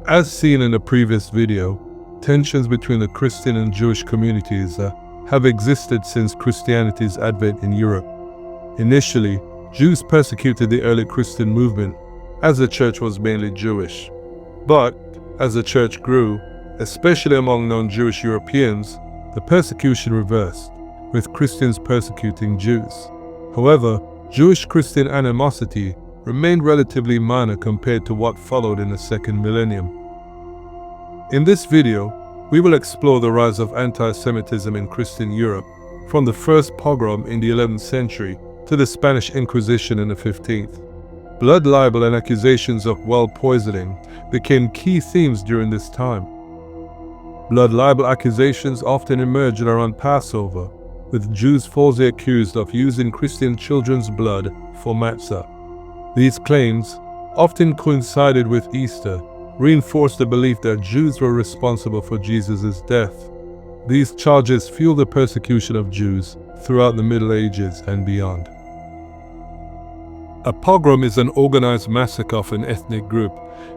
As seen in the previous video, tensions between the Christian and Jewish communities have existed since Christianity's advent in Europe. Initially, Jews persecuted the early Christian movement, as the church was mainly Jewish. But, as the church grew, especially among non-Jewish Europeans, the persecution reversed, with Christians persecuting Jews. However, Jewish-Christian animosity remained relatively minor compared to what followed in the second millennium. In this video, we will explore the rise of anti-Semitism in Christian Europe, from the first pogrom in the 11th century to the Spanish Inquisition in the 15th. Blood libel and accusations of well poisoning became key themes during this time. Blood libel accusations often emerged around Passover, with Jews falsely accused of using Christian children's blood for matzah. These claims, often coincided with Easter, reinforced the belief that Jews were responsible for Jesus' death. These charges fueled the persecution of Jews throughout the Middle Ages and beyond. A pogrom is an organized massacre of an ethnic group,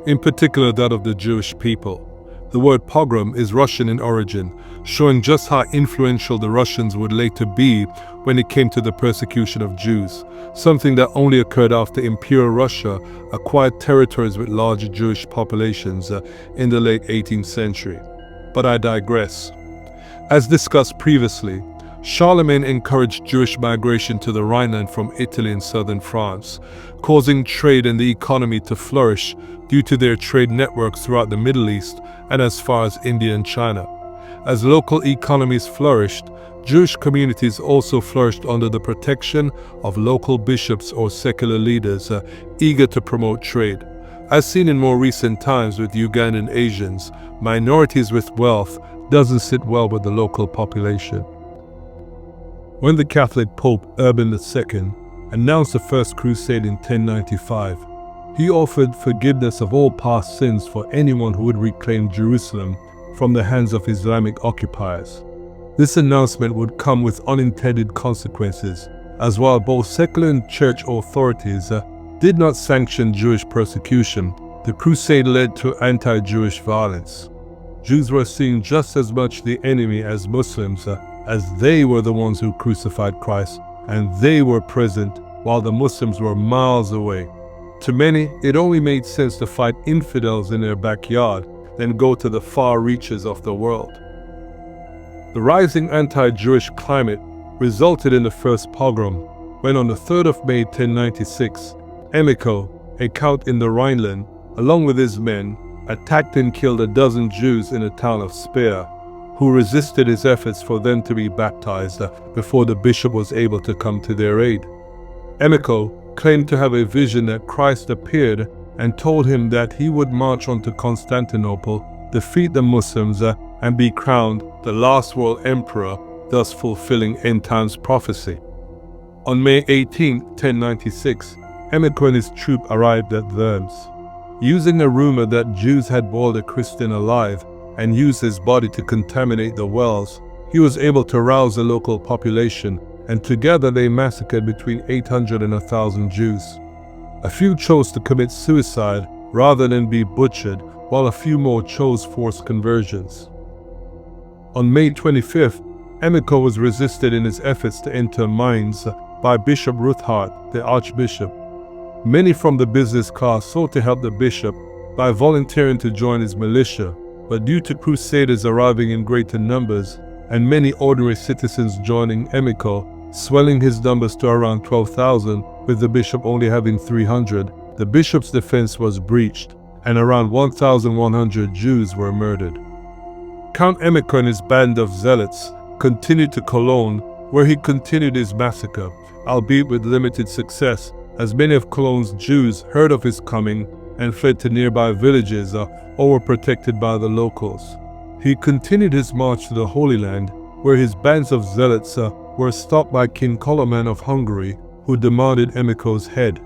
in particular that of the Jewish people. The word pogrom is Russian in origin, showing just how influential the Russians would later be when it came to the persecution of Jews, something that only occurred after Imperial Russia acquired territories with large Jewish populations in the late 18th century. But I digress. As discussed previously, Charlemagne encouraged Jewish migration to the Rhineland from Italy and southern France, causing trade and the economy to flourish due to their trade networks throughout the Middle East and as far as India and China. As local economies flourished, Jewish communities also flourished under the protection of local bishops or secular leaders eager to promote trade. As seen in more recent times with Ugandan Asians, minorities with wealth doesn't sit well with the local population. When the Catholic Pope Urban II announced the First Crusade in 1095, he offered forgiveness of all past sins for anyone who would reclaim Jerusalem from the hands of Islamic occupiers. This announcement would come with unintended consequences, as while both secular and church authorities did not sanction Jewish persecution, the crusade led to anti-Jewish violence. Jews were seen just as much the enemy as Muslims, as they were the ones who crucified Christ, and they were present while the Muslims were miles away. To many, it only made sense to fight infidels in their backyard than go to the far reaches of the world. The rising anti-Jewish climate resulted in the first pogrom, when on the 3rd of May 1096, Emico, a count in the Rhineland, along with his men, attacked and killed a dozen Jews in the town of Speyer, who resisted his efforts for them to be baptized before the bishop was able to come to their aid. Emico claimed to have a vision that Christ appeared and told him that he would march on to Constantinople, defeat the Muslims, and be crowned the last world emperor, thus fulfilling end times prophecy. On May 18, 1096, Emico and his troop arrived at Worms. Using a rumor that Jews had boiled a Christian alive and used his body to contaminate the wells, he was able to rouse the local population, and together they massacred between 800 and 1,000 Jews. A few chose to commit suicide rather than be butchered, while a few more chose forced conversions. On May 25th, Emico was resisted in his efforts to enter Mainz by Bishop Ruthard, the archbishop. Many from the business class sought to help the bishop by volunteering to join his militia, but due to crusaders arriving in greater numbers and many ordinary citizens joining Emico, swelling his numbers to around 12,000, with the bishop only having 300, the bishop's defense was breached, and around 1,100 Jews were murdered. Count Emico and his band of zealots continued to Cologne, where he continued his massacre, albeit with limited success, as many of Cologne's Jews heard of his coming and fled to nearby villages or were protected by the locals. He continued his march to the Holy Land, where his bands of zealots were stopped by King Koloman of Hungary, who demanded Emico's head.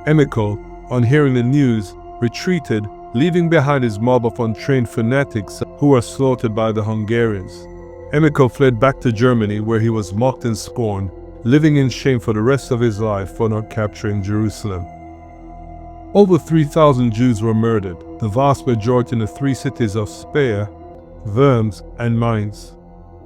Emico, on hearing the news, retreated, leaving behind his mob of untrained fanatics who were slaughtered by the Hungarians. Emico fled back to Germany, where he was mocked and scorned, living in shame for the rest of his life for not capturing Jerusalem. Over 3,000 Jews were murdered, the vast majority in the three cities of Speyer, Worms, and Mainz.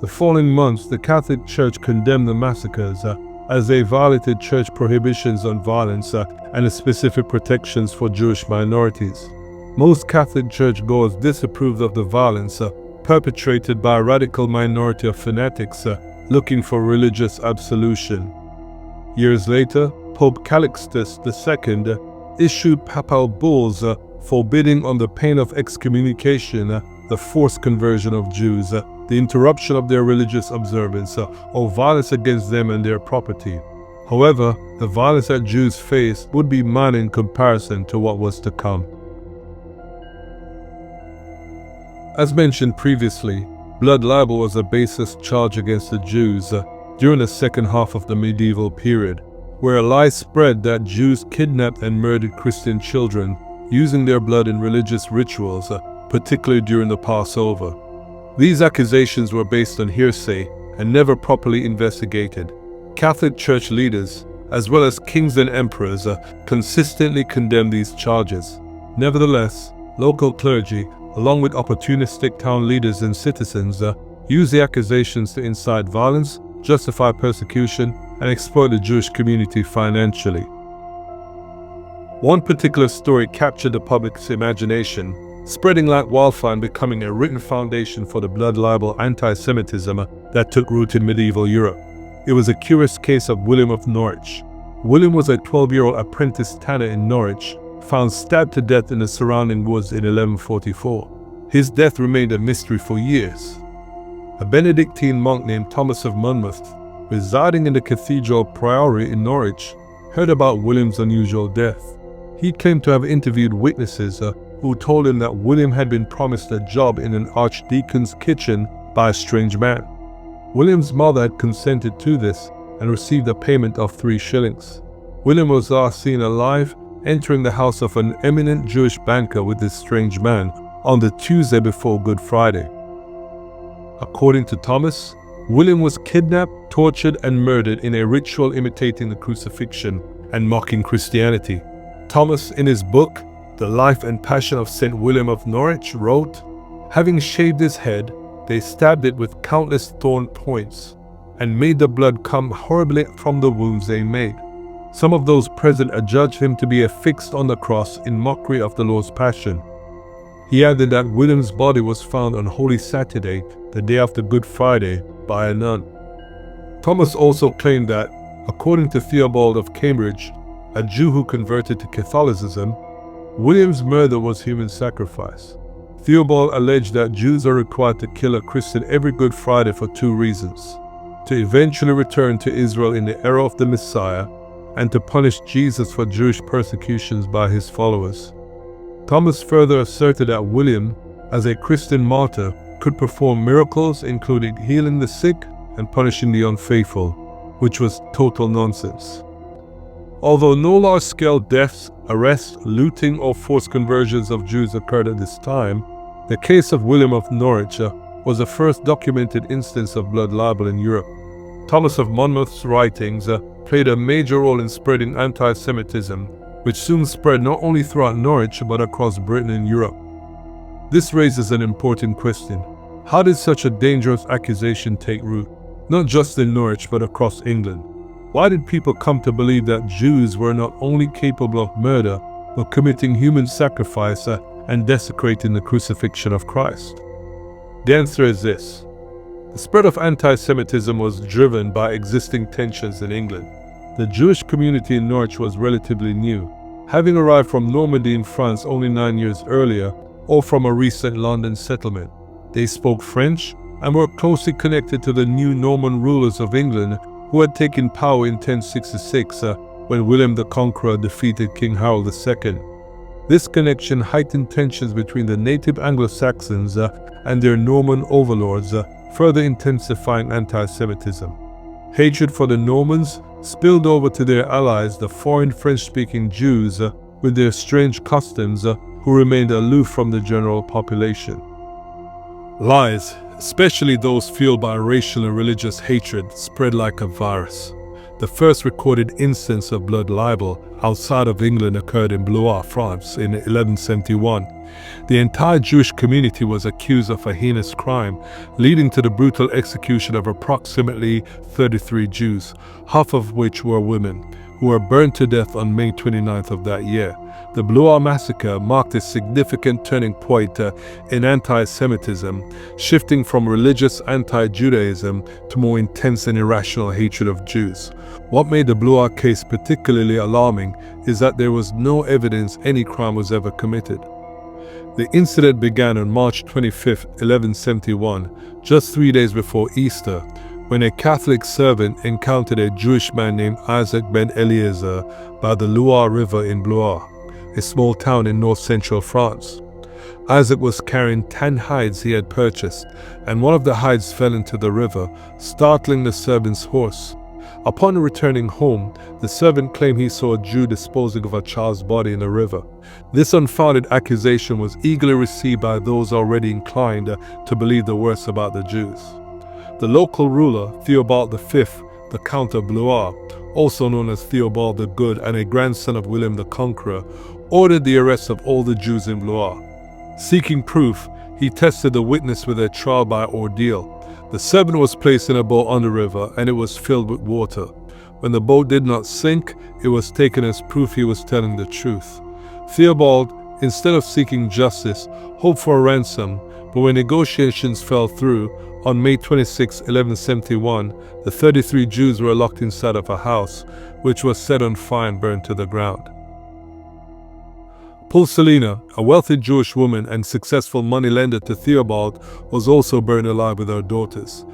The following months, the Catholic Church condemned the massacres as they violated church prohibitions on violence and the specific protections for Jewish minorities. Most Catholic churchgoers disapproved of the violence perpetrated by a radical minority of fanatics looking for religious absolution. Years later, Pope Calixtus II issued papal bulls forbidding on the pain of excommunication the forced conversion of Jews, the interruption of their religious observance, or violence against them and their property. However, the violence that Jews faced would be minor in comparison to what was to come. As mentioned previously, blood libel was a baseless charge against the Jews during the second half of the medieval period, where a lie spread that Jews kidnapped and murdered Christian children using their blood in religious rituals, particularly during the Passover. These accusations were based on hearsay and never properly investigated. Catholic Church leaders, as well as kings and emperors, consistently condemned these charges. Nevertheless, local clergy, along with opportunistic town leaders and citizens, used the accusations to incite violence, justify persecution, and exploit the Jewish community financially. One particular story captured the public's imagination, spreading like wildfire and becoming a written foundation for the blood libel anti-Semitism that took root in medieval Europe. It was a curious case of William of Norwich. William was a 12-year-old apprentice tanner in Norwich, found stabbed to death in the surrounding woods in 1144. His death remained a mystery for years. A Benedictine monk named Thomas of Monmouth, residing in the Cathedral Priory in Norwich, heard about William's unusual death. He claimed to have interviewed witnesses who told him that William had been promised a job in an archdeacon's kitchen by a strange man. William's mother had consented to this and received a payment of 3 shillings. William was last seen alive entering the house of an eminent Jewish banker with this strange man on the Tuesday before Good Friday. According to Thomas, William was kidnapped, tortured, and murdered in a ritual imitating the crucifixion and mocking Christianity. Thomas, in his book, The Life and Passion of St. William of Norwich, wrote, "Having shaved his head, they stabbed it with countless thorn points, and made the blood come horribly from the wounds they made. Some of those present adjudged him to be affixed on the cross in mockery of the Lord's Passion." He added that William's body was found on Holy Saturday, the day after Good Friday, by a nun. Thomas also claimed that, according to Theobald of Cambridge, a Jew who converted to Catholicism, William's murder was human sacrifice. Theobald alleged that Jews are required to kill a Christian every Good Friday for 2 reasons: to eventually return to Israel in the era of the Messiah, and to punish Jesus for Jewish persecutions by his followers. Thomas further asserted that William, as a Christian martyr, could perform miracles including healing the sick and punishing the unfaithful, which was total nonsense. Although no large-scale deaths, arrests, looting, or forced conversions of Jews occurred at this time, the case of William of Norwich was the first documented instance of blood libel in Europe. Thomas of Monmouth's writings played a major role in spreading anti-Semitism, which soon spread not only throughout Norwich but across Britain and Europe. This raises an important question. How did such a dangerous accusation take root, not just in Norwich but across England? Why did people come to believe that Jews were not only capable of murder, but committing human sacrifice and desecrating the crucifixion of Christ? The answer is this. The spread of anti-Semitism was driven by existing tensions in England. The Jewish community in Norwich was relatively new, having arrived from Normandy in France only 9 years earlier, or from a recent London settlement. They spoke French and were closely connected to the new Norman rulers of England who had taken power in 1066 when William the Conqueror defeated King Harold II. This connection heightened tensions between the native Anglo-Saxons and their Norman overlords, further intensifying anti-Semitism. Hatred for the Normans spilled over to their allies, the foreign French-speaking Jews, with their strange customs, who remained aloof from the general population. Lies, especially those fueled by racial and religious hatred, spread like a virus. The first recorded instance of blood libel outside of England occurred in Blois, France in 1171. The entire Jewish community was accused of a heinous crime, leading to the brutal execution of approximately 33 Jews, half of which were women, who were burned to death on May 29th of that year. The Blois massacre marked a significant turning point in anti-Semitism, shifting from religious anti-Judaism to more intense and irrational hatred of Jews. What made the Blois case particularly alarming is that there was no evidence any crime was ever committed. The incident began on March 25, 1171, just 3 days before Easter, when a Catholic servant encountered a Jewish man named Isaac ben Eliezer by the Loire River in Blois, a small town in north-central France. Isaac was carrying 10 hides he had purchased, and one of the hides fell into the river, startling the servant's horse. Upon returning home, the servant claimed he saw a Jew disposing of a child's body in the river. This unfounded accusation was eagerly received by those already inclined to believe the worst about the Jews. The local ruler, Theobald V, the Count of Blois, also known as Theobald the Good and a grandson of William the Conqueror, ordered the arrest of all the Jews in Blois. Seeking proof, he tested the witness with a trial by ordeal. The servant was placed in a boat on the river, and it was filled with water. When the boat did not sink, it was taken as proof he was telling the truth. Theobald, instead of seeking justice, hoped for a ransom, but when negotiations fell through, on May 26, 1171, the 33 Jews were locked inside of a house, which was set on fire and burned to the ground. Pulselina, a wealthy Jewish woman and successful moneylender to Theobald, was also burned alive with her daughters.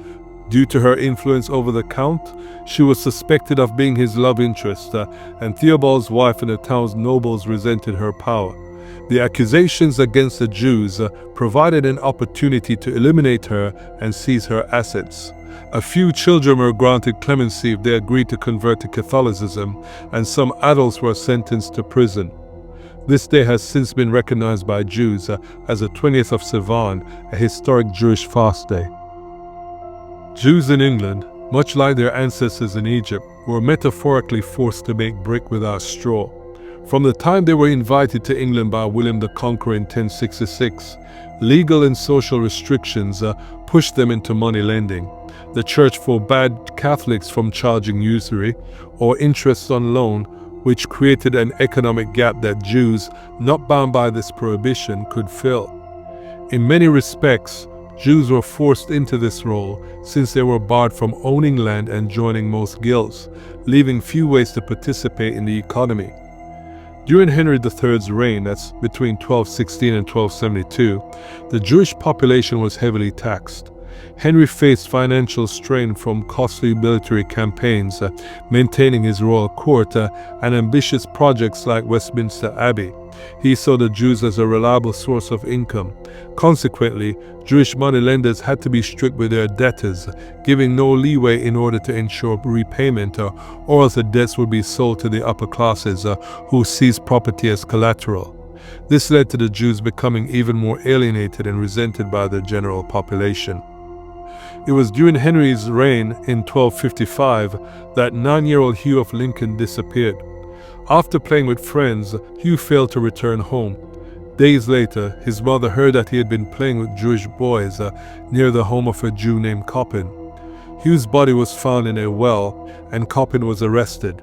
Due to her influence over the Count, she was suspected of being his love interest, and Theobald's wife and the town's nobles resented her power. The accusations against the Jews provided an opportunity to eliminate her and seize her assets. A few children were granted clemency if they agreed to convert to Catholicism, and some adults were sentenced to prison. This day has since been recognized by Jews as the 20th of Sivan, a historic Jewish fast day. Jews in England, much like their ancestors in Egypt, were metaphorically forced to make brick without straw. From the time they were invited to England by William the Conqueror in 1066, legal and social restrictions pushed them into money lending. The church forbade Catholics from charging usury or interest on loan, which created an economic gap that Jews, not bound by this prohibition, could fill. In many respects, Jews were forced into this role since they were barred from owning land and joining most guilds, leaving few ways to participate in the economy. During Henry III's reign, that's between 1216 and 1272, the Jewish population was heavily taxed. Henry faced financial strain from costly military campaigns, maintaining his royal court, and ambitious projects like Westminster Abbey. He saw the Jews as a reliable source of income. Consequently, Jewish moneylenders had to be strict with their debtors, giving no leeway in order to ensure repayment, or else the debts would be sold to the upper classes, who seized property as collateral. This led to the Jews becoming even more alienated and resented by the general population. It was during Henry's reign in 1255 that 9-year-old Hugh of Lincoln disappeared. After playing with friends, Hugh failed to return home. Days later, his mother heard that he had been playing with Jewish boys near the home of a Jew named Coppin. Hugh's body was found in a well, and Coppin was arrested.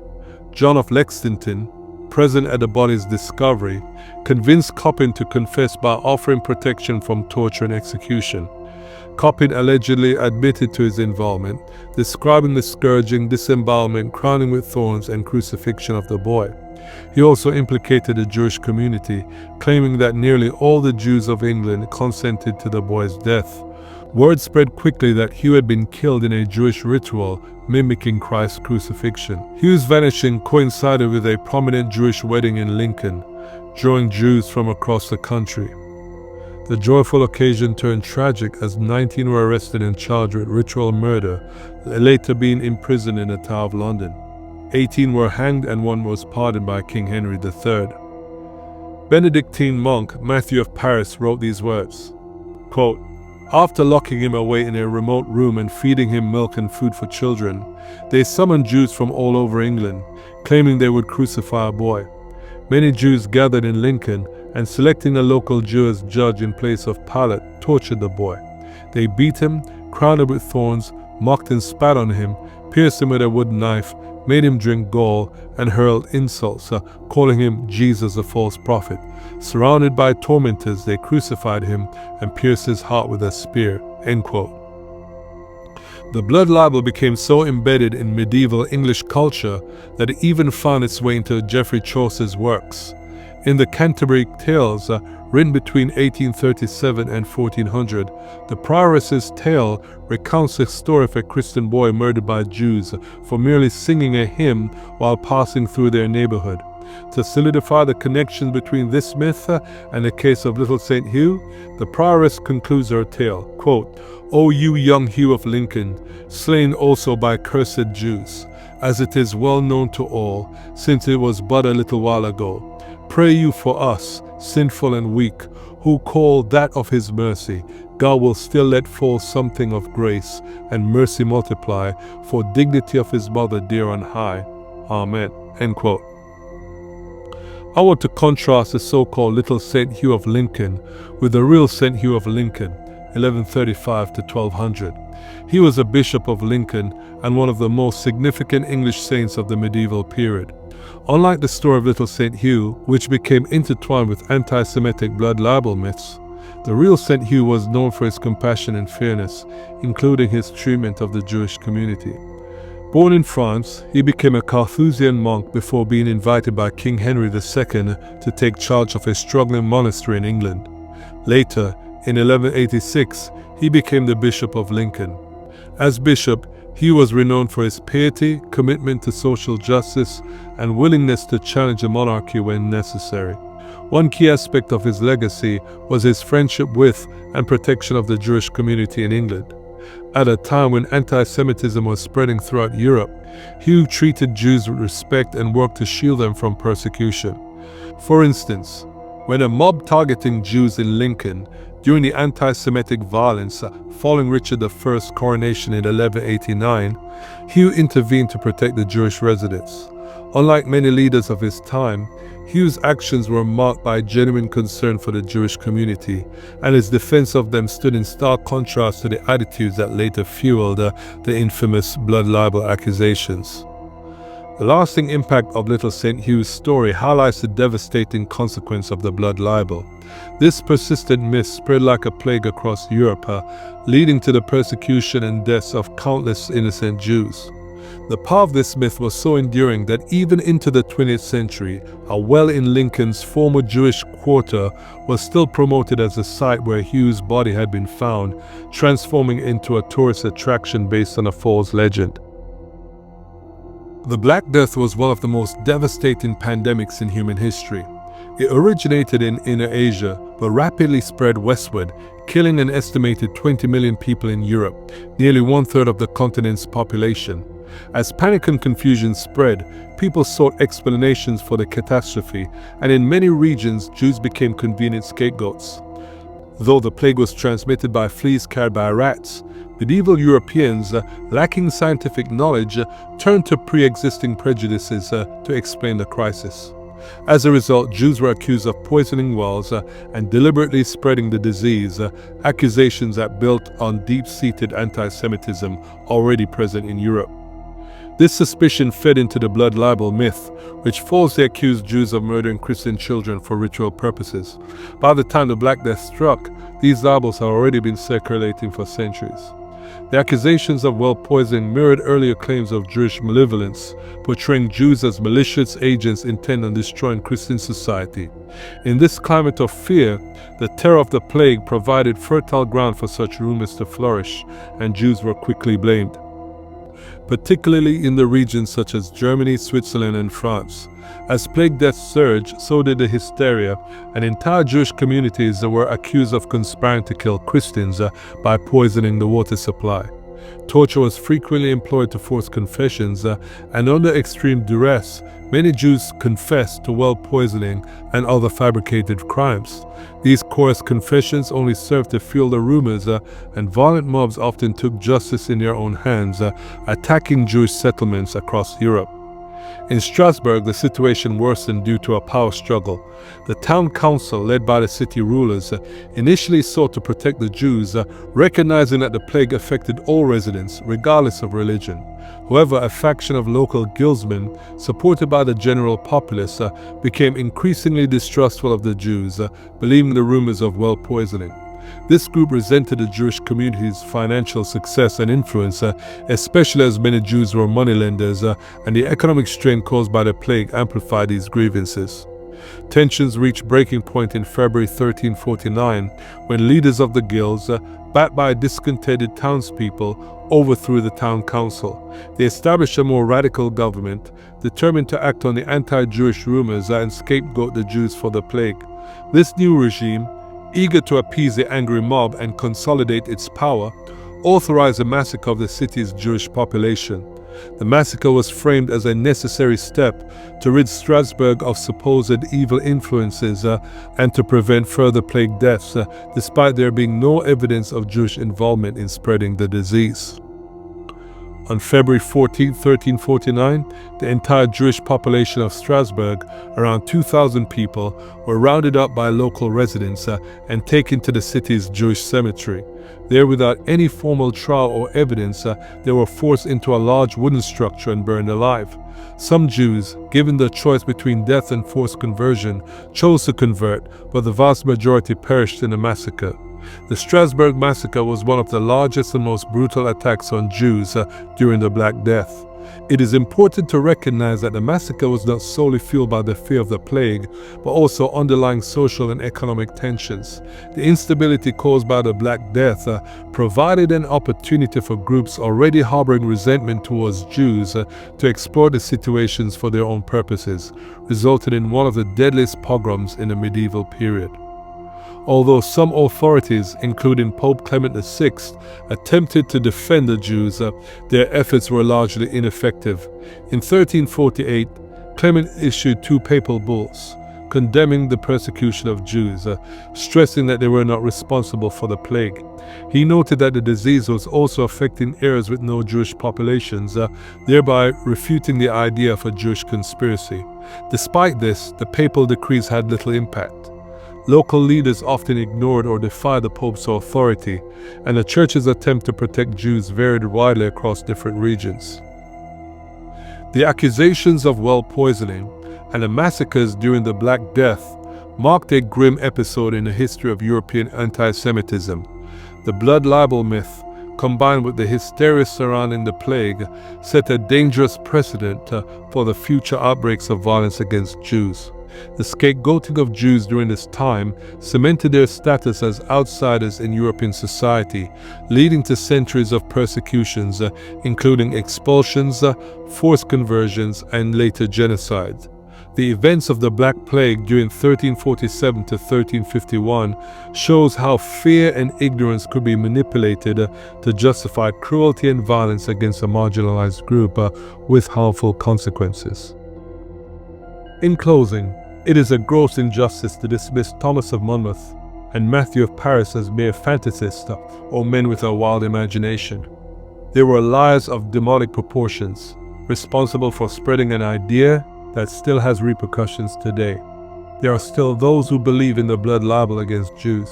John of Lexington, present at the body's discovery, convinced Coppin to confess by offering protection from torture and execution. Coppin allegedly admitted to his involvement, describing the scourging, disembowelment, crowning with thorns, and crucifixion of the boy. He also implicated the Jewish community, claiming that nearly all the Jews of England consented to the boy's death. Word spread quickly that Hugh had been killed in a Jewish ritual mimicking Christ's crucifixion. Hugh's vanishing coincided with a prominent Jewish wedding in Lincoln, drawing Jews from across the country. The joyful occasion turned tragic as 19 were arrested and charged with ritual murder, later being imprisoned in the Tower of London. 18 were hanged and 1 was pardoned by King Henry III. Benedictine monk Matthew of Paris wrote these words, quote, After locking him away in a remote room and feeding him milk and food for children, they summoned Jews from all over England, claiming they would crucify a boy. Many Jews gathered in Lincoln and, selecting a local Jewish judge in place of Pilate, tortured the boy. They beat him, crowned him with thorns, mocked and spat on him, pierced him with a wooden knife, made him drink gall, and hurled insults, calling him Jesus, a false prophet. Surrounded by tormentors, they crucified him and pierced his heart with a spear." End quote. The blood libel became so embedded in medieval English culture that it even found its way into Geoffrey Chaucer's works. In the Canterbury Tales, written between 1837 and 1400, the Prioress's Tale recounts the story of a Christian boy murdered by Jews for merely singing a hymn while passing through their neighborhood. To solidify the connection between this myth and the case of little St. Hugh, the prioress concludes her tale, quote, "O you young Hugh of Lincoln, slain also by cursed Jews, as it is well known to all, since it was but a little while ago, pray you for us, sinful and weak, who call that of his mercy, God will still let fall something of grace and mercy multiply, for dignity of his mother dear on high. Amen." End quote. I want to contrast the so-called little St. Hugh of Lincoln with the real St. Hugh of Lincoln, 1135 to 1200. He was a bishop of Lincoln and one of the most significant English saints of the medieval period. Unlike the story of little St. Hugh, which became intertwined with anti-Semitic blood libel myths, the real St. Hugh was known for his compassion and fairness, including his treatment of the Jewish community. Born in France, he became a Carthusian monk before being invited by King Henry II to take charge of a struggling monastery in England. Later, in 1186, he became the Bishop of Lincoln. As bishop, he was renowned for his piety, commitment to social justice, and willingness to challenge the monarchy when necessary. One key aspect of his legacy was his friendship with and protection of the Jewish community in England. At a time when anti-Semitism was spreading throughout Europe, Hugh treated Jews with respect and worked to shield them from persecution. For instance, when a mob targeting Jews in Lincoln during the anti-Semitic violence following Richard I's coronation in 1189, Hugh intervened to protect the Jewish residents. Unlike many leaders of his time, Hugh's actions were marked by genuine concern for the Jewish community, and his defense of them stood in stark contrast to the attitudes that later fueled the infamous blood libel accusations. The lasting impact of little St. Hugh's story highlights the devastating consequence of the blood libel. This persistent myth spread like a plague across Europe, leading to the persecution and deaths of countless innocent Jews. The power of this myth was so enduring that even into the 20th century, a well in Lincoln's former Jewish quarter was still promoted as a site where Hugh's body had been found, transforming into a tourist attraction based on a false legend. The Black Death was one of the most devastating pandemics in human history. It originated in Inner Asia, but rapidly spread westward, killing an estimated 20 million people in Europe, nearly one-third of the continent's population. As panic and confusion spread, people sought explanations for the catastrophe, and in many regions, Jews became convenient scapegoats. Though the plague was transmitted by fleas carried by rats, medieval Europeans, lacking scientific knowledge, turned to pre-existing prejudices to explain the crisis. As a result, Jews were accused of poisoning wells and deliberately spreading the disease, accusations that built on deep-seated anti-Semitism already present in Europe. This suspicion fed into the blood libel myth, which falsely accused Jews of murdering Christian children for ritual purposes. By the time the Black Death struck, these libels had already been circulating for centuries. The accusations of well poisoning mirrored earlier claims of Jewish malevolence, portraying Jews as malicious agents intent on destroying Christian society. In this climate of fear, the terror of the plague provided fertile ground for such rumors to flourish, and Jews were quickly blamed. Particularly in the regions such as Germany, Switzerland, and France. As plague deaths surged, so did the hysteria, and entire Jewish communities were accused of conspiring to kill Christians by poisoning the water supply. Torture was frequently employed to force confessions, and under extreme duress, many Jews confessed to well poisoning and other fabricated crimes. These coarse confessions only served to fuel the rumors, and violent mobs often took justice in their own hands, attacking Jewish settlements across Europe. In Strasbourg, the situation worsened due to a power struggle. The town council, led by the city rulers, initially sought to protect the Jews, recognizing that the plague affected all residents, regardless of religion. However, a faction of local guildsmen, supported by the general populace, became increasingly distrustful of the Jews, believing the rumors of well poisoning. This group resented the Jewish community's financial success and influence, especially as many Jews were moneylenders, and the economic strain caused by the plague amplified these grievances. Tensions reached breaking point in February 1349, when leaders of the guilds, backed by discontented townspeople, overthrew the town council. They established a more radical government, determined to act on the anti-Jewish rumors and scapegoat the Jews for the plague. This new regime, eager to appease the angry mob and consolidate its power, authorized a massacre of the city's Jewish population. The massacre was framed as a necessary step to rid Strasbourg of supposed evil influences and to prevent further plague deaths, despite there being no evidence of Jewish involvement in spreading the disease. On February 14, 1349, the entire Jewish population of Strasbourg, around 2,000 people, were rounded up by local residents and taken to the city's Jewish cemetery. There, without any formal trial or evidence, they were forced into a large wooden structure and burned alive. Some Jews, given the choice between death and forced conversion, chose to convert, but the vast majority perished in the massacre. The Strasbourg massacre was one of the largest and most brutal attacks on Jews during the Black Death. It is important to recognize that the massacre was not solely fueled by the fear of the plague, but also underlying social and economic tensions. The instability caused by the Black Death provided an opportunity for groups already harboring resentment towards Jews to exploit the situations for their own purposes, resulting in one of the deadliest pogroms in the medieval period. Although some authorities, including Pope Clement VI, attempted to defend the Jews, their efforts were largely ineffective. In 1348, Clement issued 2 papal bulls, condemning the persecution of Jews, stressing that they were not responsible for the plague. He noted that the disease was also affecting areas with no Jewish populations, thereby refuting the idea of a Jewish conspiracy. Despite this, the papal decrees had little impact. Local leaders often ignored or defied the Pope's authority, and the Church's attempt to protect Jews varied widely across different regions. The accusations of well poisoning and the massacres during the Black Death marked a grim episode in the history of European anti-Semitism. The Blood Libel myth, combined with the hysteria surrounding the plague, set a dangerous precedent for the future outbreaks of violence against Jews. The scapegoating of Jews during this time cemented their status as outsiders in European society, leading to centuries of persecutions, including expulsions, forced conversions, and later genocide. The events of the Black Plague during 1347 to 1351 shows how fear and ignorance could be manipulated to justify cruelty and violence against a marginalized group with harmful consequences. In closing, it is a gross injustice to dismiss Thomas of Monmouth and Matthew of Paris as mere fantasists or men with a wild imagination. They were liars of demonic proportions, responsible for spreading an idea that still has repercussions today. There are still those who believe in the blood libel against Jews.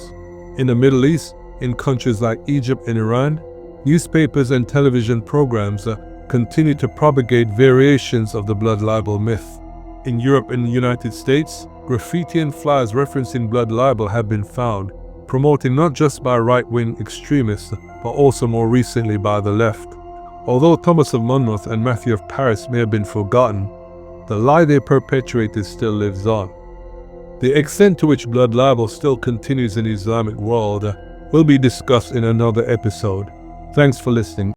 In the Middle East, in countries like Egypt and Iran, newspapers and television programs continue to propagate variations of the blood libel myth. In Europe and the United States, graffiti and flyers referencing blood libel have been found, promoting not just by right-wing extremists, but also more recently by the left. Although Thomas of Monmouth and Matthew of Paris may have been forgotten, the lie they perpetuated still lives on. The extent to which blood libel still continues in the Islamic world will be discussed in another episode. Thanks for listening.